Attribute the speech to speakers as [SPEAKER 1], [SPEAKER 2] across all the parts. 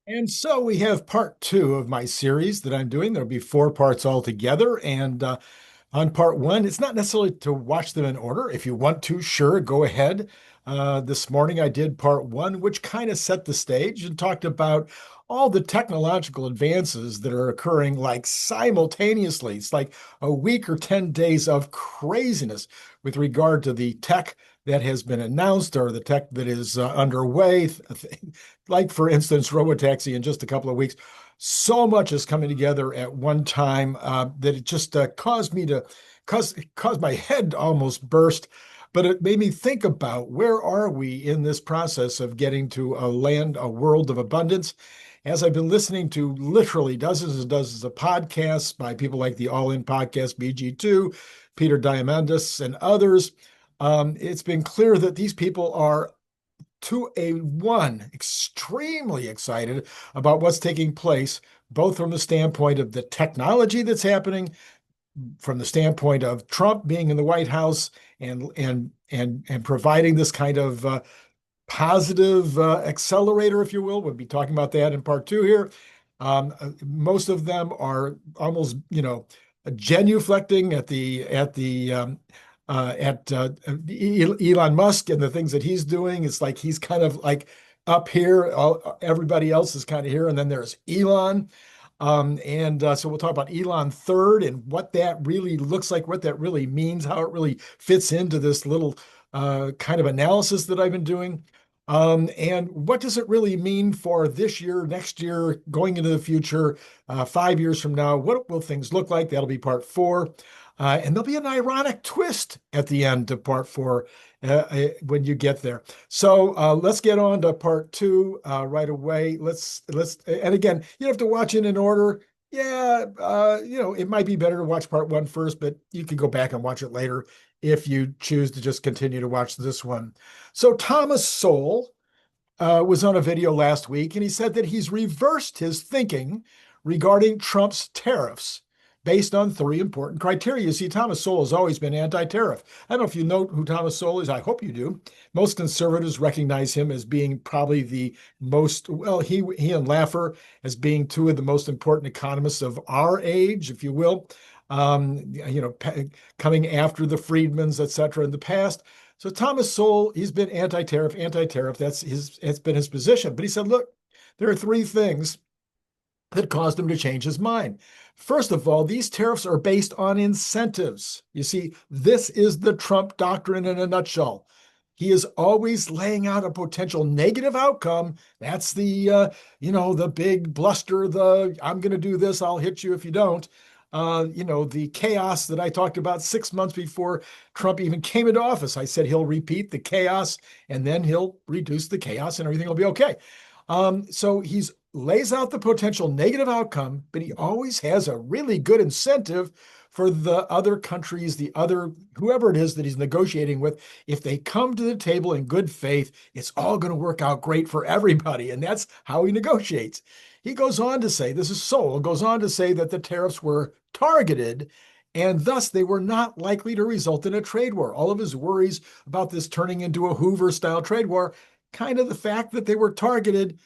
[SPEAKER 1] And so we have part two of my series that I'm doing. There'll be four parts altogether. And on part one, it's not necessarily to watch them in order. If you want to, sure, go ahead. This morning I did part one, which kind of set the stage and talked about all the technological advances that are occurring like simultaneously. It's like a week or 10 days of craziness with regard to the tech that has been announced or the tech that is underway. Like, for instance, robotaxi in just a couple of weeks. So much is coming together at one time that it just caused my head to almost burst. But it made me think about where are we in this process of getting to a world of abundance. As I've been listening to literally dozens and dozens of podcasts by people like the All In Podcast, BG2, Peter Diamandis, and others, it's been clear that these people are to a one extremely excited about what's taking place, both from the standpoint of the technology that's happening, from the standpoint of Trump being in the White House and providing this kind of positive accelerator, if you will. We'll be talking about that in part two here. Most of them are almost, genuflecting at Elon Musk and the things that he's doing. It's like he's kind of like up here, everybody else is kind of here, and then there's Elon. So we'll talk about Elon third and what that really looks like, what that really means, how it really fits into this little kind of analysis that I've been doing. And what does it really mean for this year, next year, going into the future, 5 years from now? What will things look like? That'll be part four. And there'll be an ironic twist at the end of part four when you get there. So let's get on to part two right away. And again, you have to watch it in order. Yeah, it might be better to watch part one first, but you can go back and watch it later if you choose to just continue to watch this one. So Thomas Sowell was on a video last week, and he said that he's reversed his thinking regarding Trump's tariffs based on three important criteria. You see, Thomas Sowell has always been anti-tariff. I don't know if you know who Thomas Sowell is. I hope you do. Most conservatives recognize him as being probably the most, well, he and Laffer as being two of the most important economists of our age, if you will. Coming after the Friedmans, et cetera, in the past. So Thomas Sowell, he's been anti-tariff, anti-tariff. It's been his position. But he said, look, there are three things that caused him to change his mind. First of all, these tariffs are based on incentives. You see, this is the Trump doctrine in a nutshell. He is always laying out a potential negative outcome. That's the big bluster, I'm going to do this, I'll hit you if you don't. The chaos that I talked about 6 months before Trump even came into office. I said he'll repeat the chaos and then he'll reduce the chaos and everything will be okay. So he's lays out the potential negative outcome, but he always has a really good incentive for the other countries, whoever it is that he's negotiating with. If they come to the table in good faith, it's all going to work out great for everybody. And that's how he negotiates. He goes on to say, this is Sowell, goes on to say that the tariffs were targeted and thus they were not likely to result in a trade war. All of his worries about this turning into a Hoover style trade war, kind of the fact that they were targeted,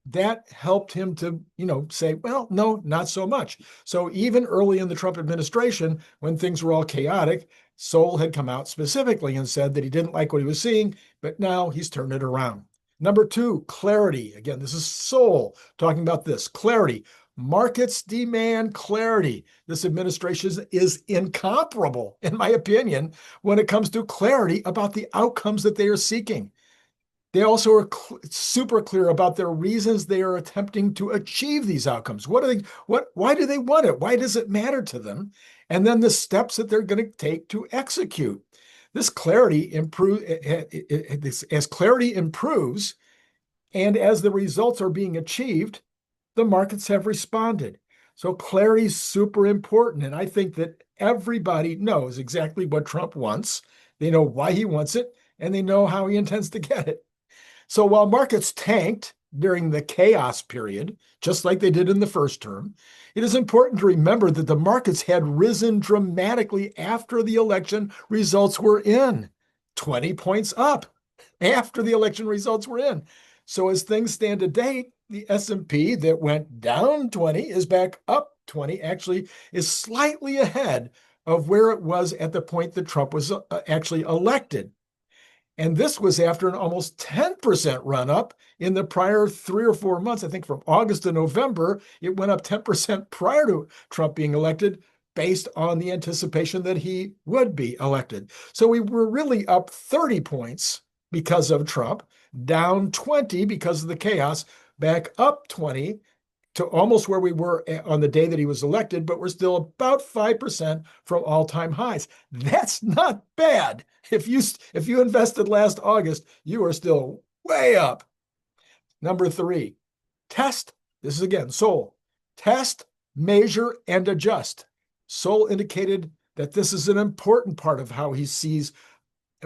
[SPEAKER 1] that helped him to, say, well, no, not so much. So even early in the Trump administration, when things were all chaotic, Sowell had come out specifically and said that he didn't like what he was seeing, but now he's turned it around. Number two, clarity. Again, this is Sowell talking about this clarity. Markets demand clarity. This administration is incomparable, in my opinion, when it comes to clarity about the outcomes that they are seeking. They also are super clear about their reasons they are attempting to achieve these outcomes. Why do they want it? Why does it matter to them? And then the steps that they're going to take to execute. This clarity as clarity improves and as the results are being achieved, the markets have responded. So clarity is super important. And I think that everybody knows exactly what Trump wants. They know why he wants it, and they know how he intends to get it. So while markets tanked during the chaos period, just like they did in the first term, it is important to remember that the markets had risen dramatically after the election results were in, 20 points up after the election results were in. So as things stand today, the S&P that went down 20 is back up 20, actually is slightly ahead of where it was at the point that Trump was actually elected. And this was after an almost 10% run up in the prior 3 or 4 months. I think from August to November, it went up 10% prior to Trump being elected, based on the anticipation that he would be elected. So we were really up 30 points because of Trump, down 20 because of the chaos, back up 20 to almost where we were on the day that he was elected, but we're still about 5% from all-time highs. That's not bad. If you invested last August, you are still way up. Number 3, test. This is again Sowell. Test, measure, and adjust. Sowell indicated that this is an important part of how he sees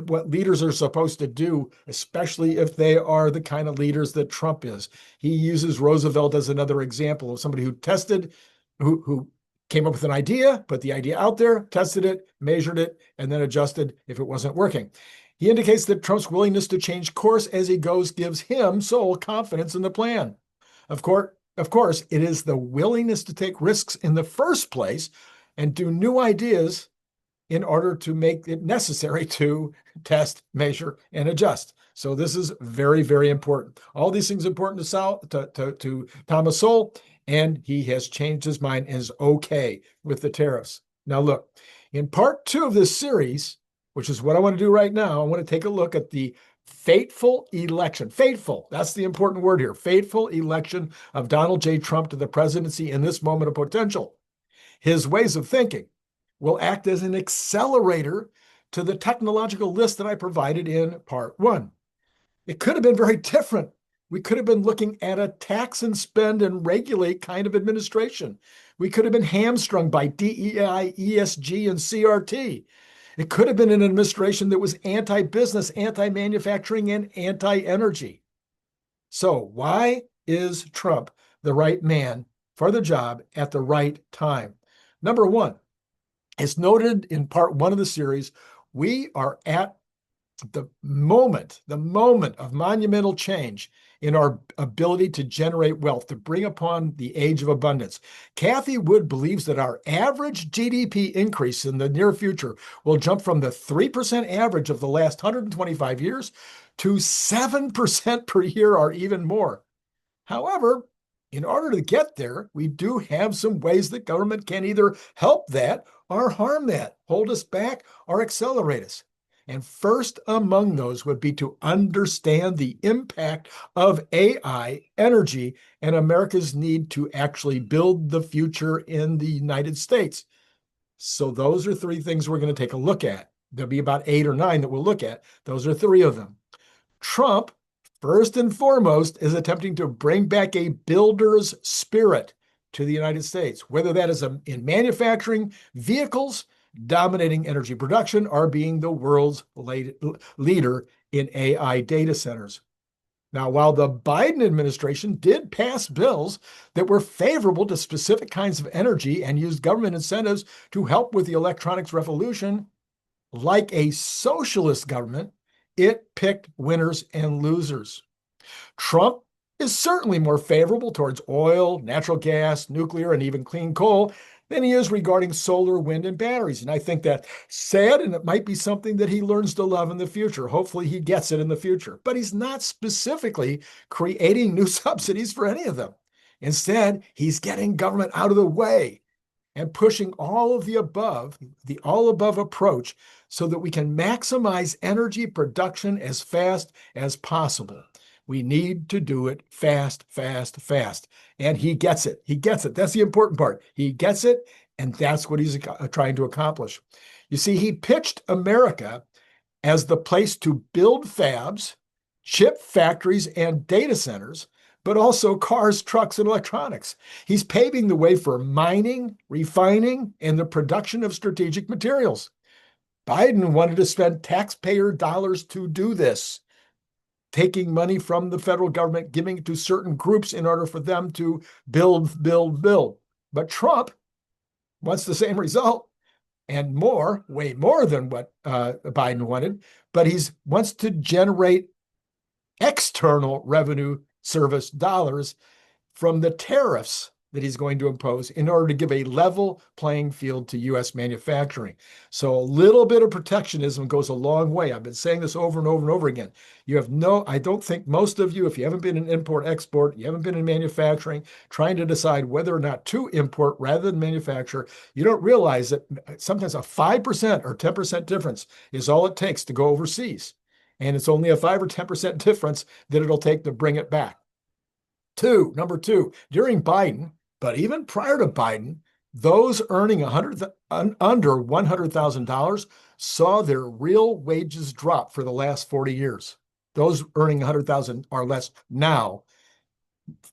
[SPEAKER 1] what leaders are supposed to do, especially if they are the kind of leaders that Trump is. He uses Roosevelt as another example of somebody who tested, who came up with an idea, put the idea out there, tested it, measured it, and then adjusted if it wasn't working. He indicates that Trump's willingness to change course as he goes gives him, Sowell, confidence in the plan. Of course, it is the willingness to take risks in the first place and do new ideas in order to make it necessary to test, measure, and adjust. So this is very, very important. All these things are important to Thomas Sowell, and he has changed his mind and is okay with the tariffs. Now look, in part 2 of this series, which is what I want to do right now, I want to take a look at the fateful election. Fateful, that's the important word here. Fateful election of Donald J. Trump to the presidency in this moment of potential. His ways of thinking will act as an accelerator to the technological list that I provided in part 1. It could have been very different. We could have been looking at a tax and spend and regulate kind of administration. We could have been hamstrung by DEI, ESG, and CRT. It could have been an administration that was anti-business, anti-manufacturing, and anti-energy. So why is Trump the right man for the job at the right time? Number 1, as noted in part 1 of the series, we are at the moment of monumental change in our ability to generate wealth, to bring upon the age of abundance. Cathie Wood believes that our average GDP increase in the near future will jump from the 3% average of the last 125 years to 7% per year or even more. However, in order to get there, we do have some ways that government can either help that or harm that, hold us back or accelerate us. And first among those would be to understand the impact of AI, energy, and America's need to actually build the future in the United States. So those are 3 things we're going to take a look at. There'll be about 8 or 9 that we'll look at. Those are 3 of them. Trump, first and foremost, is attempting to bring back a builder's spirit to the United States, whether that is in manufacturing, vehicles, dominating energy production, or being the world's leader in AI data centers. Now, while the Biden administration did pass bills that were favorable to specific kinds of energy and used government incentives to help with the electronics revolution, like a socialist government, it picked winners and losers. Trump is certainly more favorable towards oil, natural gas, nuclear, and even clean coal than he is regarding solar, wind, and batteries. And I think that's sad, and it might be something that he learns to love in the future. Hopefully he gets it in the future. But he's not specifically creating new subsidies for any of them. Instead, he's getting government out of the way and pushing all of the all-above approach so that we can maximize energy production as fast as possible. We need to do it fast, fast, fast. And he gets it. He gets it. That's the important part. He gets it, and that's what he's trying to accomplish. You see, he pitched America as the place to build fabs, chip factories, and data centers, but also cars, trucks, and electronics. He's paving the way for mining, refining, and the production of strategic materials. Biden wanted to spend taxpayer dollars to do this, taking money from the federal government, giving it to certain groups in order for them to build, build, build. But Trump wants the same result and more, way more than what Biden wanted, but he wants to generate external revenue service dollars from the tariffs that he's going to impose in order to give a level playing field to U.S. manufacturing. So a little bit of protectionism goes a long way. I've been saying this over and over and over again. I don't think most of you, if you haven't been in import-export, you haven't been in manufacturing, trying to decide whether or not to import rather than manufacture, you don't realize that sometimes a 5% or 10% difference is all it takes to go overseas. And it's only a 5 or 10% difference that it'll take to bring it back. Number two, during Biden, but even prior to Biden, those earning under $100,000 saw their real wages drop for the last 40 years. Those earning 100,000 or less now.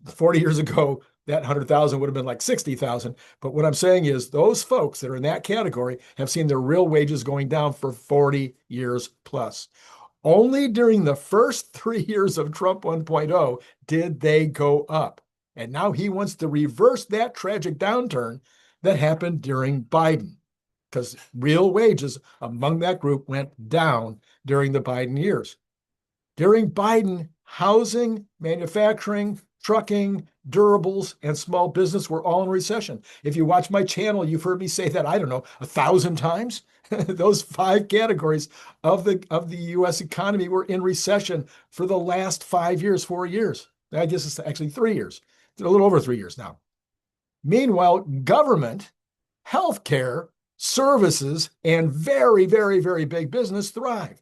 [SPEAKER 1] 40 years ago, that 100,000 would have been like 60,000. But what I'm saying is those folks that are in that category have seen their real wages going down for 40 years plus. Only during the first 3 years of Trump 1.0 did they go up. And now he wants to reverse that tragic downturn that happened during Biden, because real wages among that group went down during the Biden years. During Biden, housing, manufacturing, trucking, durables, and small business were all in recession. If you watch my channel, you've heard me say that, I don't know, 1,000 times. Those 5 categories of the U.S. economy were in recession for the last 5 years, 4 years. I guess it's actually 3 years. It's a little over 3 years now. Meanwhile, government, healthcare, services, and very, very, very big business thrived.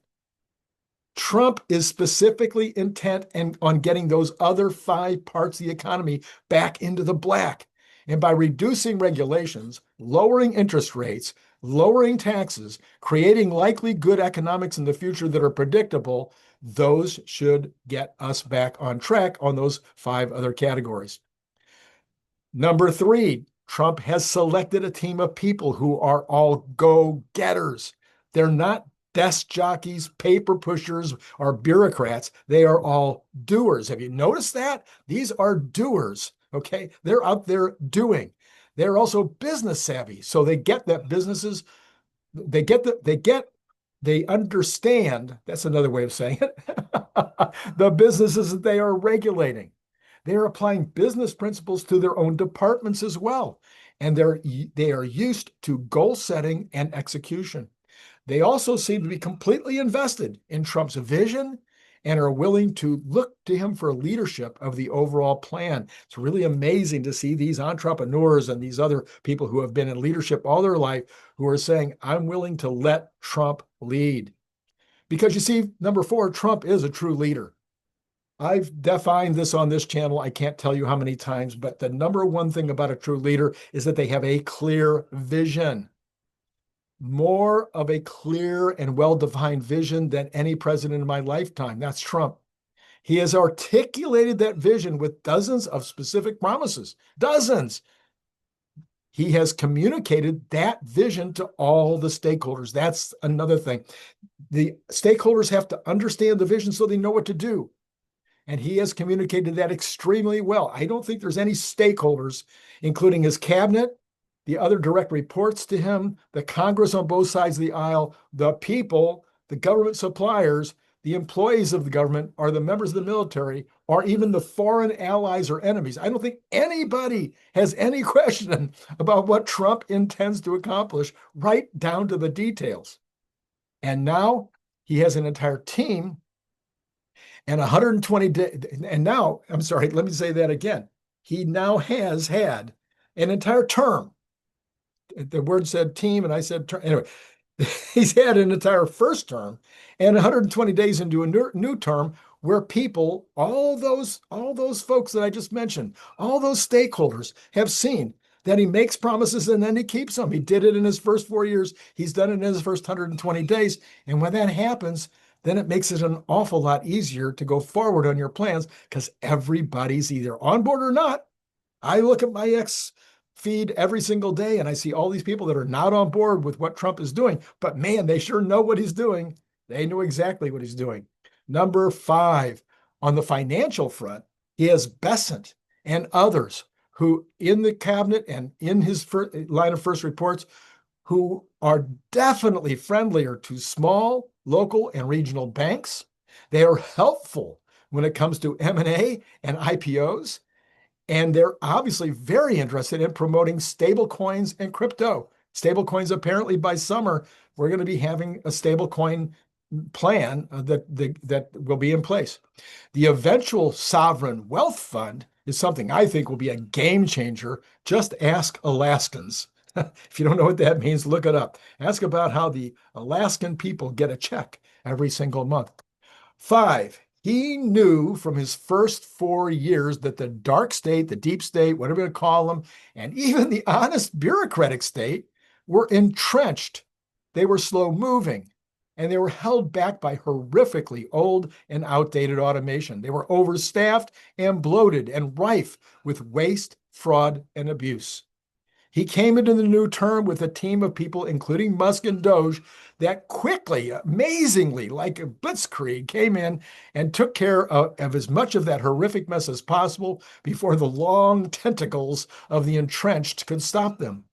[SPEAKER 1] Trump is specifically intent on getting those other 5 parts of the economy back into the black. And by reducing regulations, lowering interest rates, lowering taxes, creating likely good economics in the future that are predictable, those should get us back on track on those 5 other categories. Number 3, Trump has selected a team of people who are all go-getters. They're not desk jockeys, paper pushers, or bureaucrats. They are all doers. Have you noticed that? These are doers, okay? They're out there doing. They're also business savvy. So they get that businesses, they understand, that's another way of saying it, the businesses that they are regulating. They are applying business principles to their own departments as well. And they are used to goal setting and execution. They also seem to be completely invested in Trump's vision and are willing to look to him for leadership of the overall plan. It's really amazing to see these entrepreneurs and these other people who have been in leadership all their life who are saying, I'm willing to let Trump lead. Because you see, number 4, Trump is a true leader. I've defined this on this channel. I can't tell you how many times, but the number one thing about a true leader is that they have a clear vision. More of a clear and well-defined vision than any president in my lifetime. That's Trump. He has articulated that vision with dozens of specific promises. Dozens. He has communicated that vision to all the stakeholders. That's another thing. The stakeholders have to understand the vision so they know what to do. And he has communicated that extremely well. I don't think there's any stakeholders, including his cabinet, the other direct reports to him, the Congress on both sides of the aisle, the people, the government suppliers, the employees of the government, or the members of the military, or even the foreign allies or enemies. I don't think anybody has any question about what Trump intends to accomplish, right down to the details. And now he has an entire team and 120 days. And now, I'm sorry, let me say that again. He now has had an entire term. The word said team, and I said term. Anyway, he's had an entire first term and 120 days into a new term where people, all those folks that I just mentioned, all those stakeholders have seen that he makes promises and then he keeps them. He did it in his first 4 years. He's done it in his first 120 days. And when that happens, then it makes it an awful lot easier to go forward on your plans because everybody's either on board or not. I look at my X feed every single day and I see all these people that are not on board with what Trump is doing, but man, they sure know what he's doing. They know exactly what he's doing. Number 5, on the financial front, he has Bessent and others who in the cabinet and in his line of first reports who are definitely friendlier to small, local, and regional banks. They are helpful when it comes to M&A and IPOs. And they're obviously very interested in promoting stable coins and crypto. Stable coins, apparently by summer, we're going to be having a stable coin plan that will be in place. The eventual sovereign wealth fund is something I think will be a game changer. Just ask Alaskans. If you don't know what that means, look it up. Ask about how the Alaskan people get a check every single month. 5, he knew from his first 4 years that the dark state, the deep state, whatever you call them, and even the honest bureaucratic state were entrenched. They were slow moving, and they were held back by horrifically old and outdated automation. They were overstaffed and bloated and rife with waste, fraud, and abuse. He came into the new term with a team of people, including Musk and 𝐑𝐚𝐲, that quickly, amazingly, like a blitzkrieg, came in and took care of as much of that horrific mess as possible before the long tentacles of the entrenched could stop them.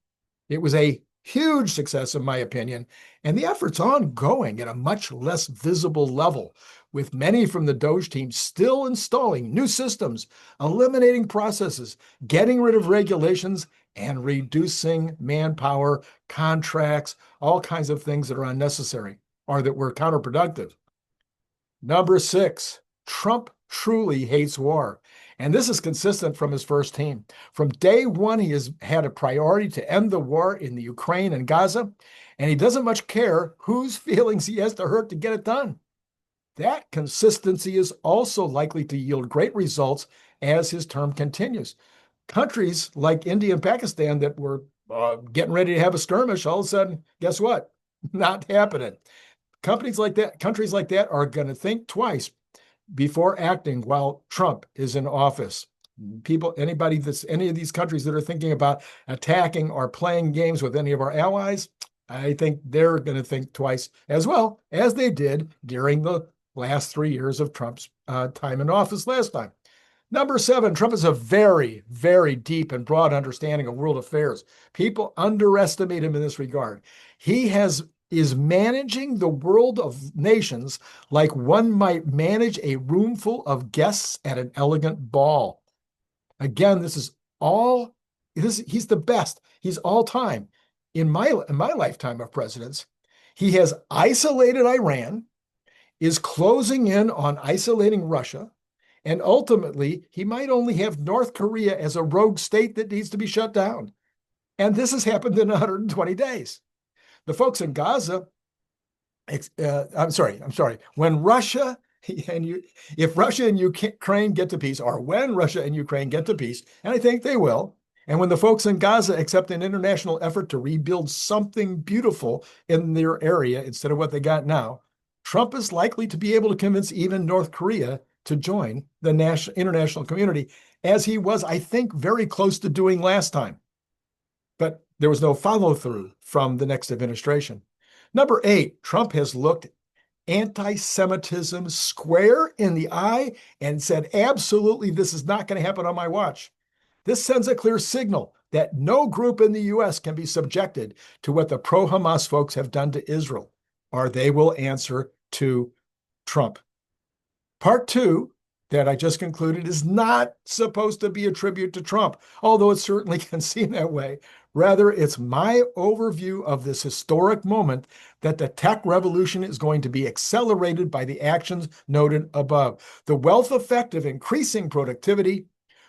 [SPEAKER 1] It was a huge success, in my opinion, and the effort's ongoing at a much less visible level, with many from the 𝐑𝐚𝐽 team still installing new systems, eliminating processes, getting rid of regulations, and reducing manpower, contracts, all kinds of things that are unnecessary or that were counterproductive. Number 6, Trump truly hates war. And this is consistent from his first team. From day one, he has had a priority to end the war in the Ukraine and Gaza, and he doesn't much care whose feelings he has to hurt to get it done. That consistency is also likely to yield great results as his term continues. Countries like India and Pakistan that were getting ready to have a skirmish, all of a sudden, guess what? Not happening. Countries like that are going to think twice before acting while Trump is in office. Any of these countries that are thinking about attacking or playing games with any of our allies, I think they're going to think twice as well as they did during the last 3 years of Trump's time in office last time. Number 7, Trump has a very, very deep and broad understanding of world affairs. People underestimate him in this regard. He is managing the world of nations like one might manage a roomful of guests at an elegant ball. Again, he's the best. He's all time. In my lifetime of presidents, he has isolated Iran, is closing in on isolating Russia, and ultimately, he might only have North Korea as a rogue state that needs to be shut down. And this has happened in 120 days. The folks in Gaza, I'm sorry, when Russia if Russia and Ukraine get to peace, or when Russia and Ukraine get to peace, and I think they will, and when the folks in Gaza accept an international effort to rebuild something beautiful in their area instead of what they got now, Trump is likely to be able to convince even North Korea to join the international community, as he was, I think, very close to doing last time. But there was no follow-through from the next administration. Number 8, Trump has looked anti-Semitism square in the eye and said, absolutely, this is not going to happen on my watch. This sends a clear signal that no group in the U.S. can be subjected to what the pro-Hamas folks have done to Israel, or they will answer to Trump. Part 2 that I just concluded is not supposed to be a tribute to Trump, although it certainly can seem that way. Rather, it's my overview of this historic moment that the tech revolution is going to be accelerated by the actions noted above. The wealth effect of increasing productivity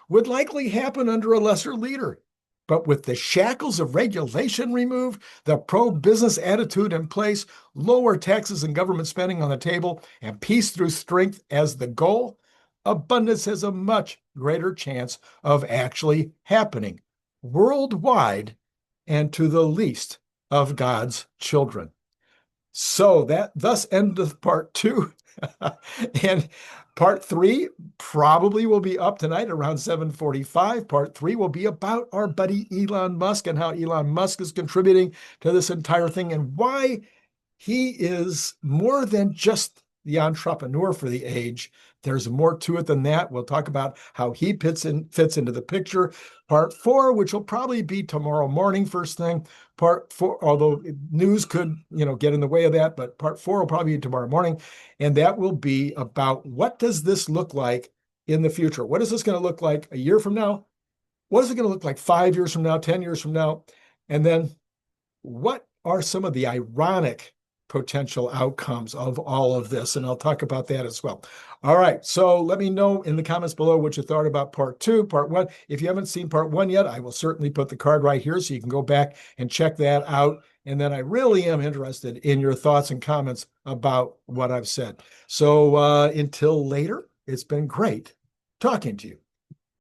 [SPEAKER 1] would likely happen under a lesser leader. But with the shackles of regulation removed, the pro-business attitude in place, lower taxes and government spending on the table, and peace through strength as the goal, abundance has a much greater chance of actually happening worldwide and to the least of God's children. So that thus endeth part 2. And part 3 probably will be up tonight around 7:45. Part 3 will be about our buddy Elon Musk and how Elon Musk is contributing to this entire thing and why he is more than just the entrepreneur for the age. There's more to it than that. We'll talk about how he fits into the picture. Part 4, which will probably be tomorrow morning, first thing. Part 4, although news could, get in the way of that, but part 4 will probably be tomorrow morning. And that will be about what does this look like in the future? What is this going to look like a year from now What is it going to look like 5 years from now, 10 years from now? And then what are some of the ironic potential outcomes of all of this? And I'll talk about that as well. All right. So let me know in the comments below what you thought about part two, part one. If you haven't seen part one yet, I will certainly put the card right here so you can go back and check that out. And then I really am interested in your thoughts and comments about what I've said. So until later, it's been great talking to you.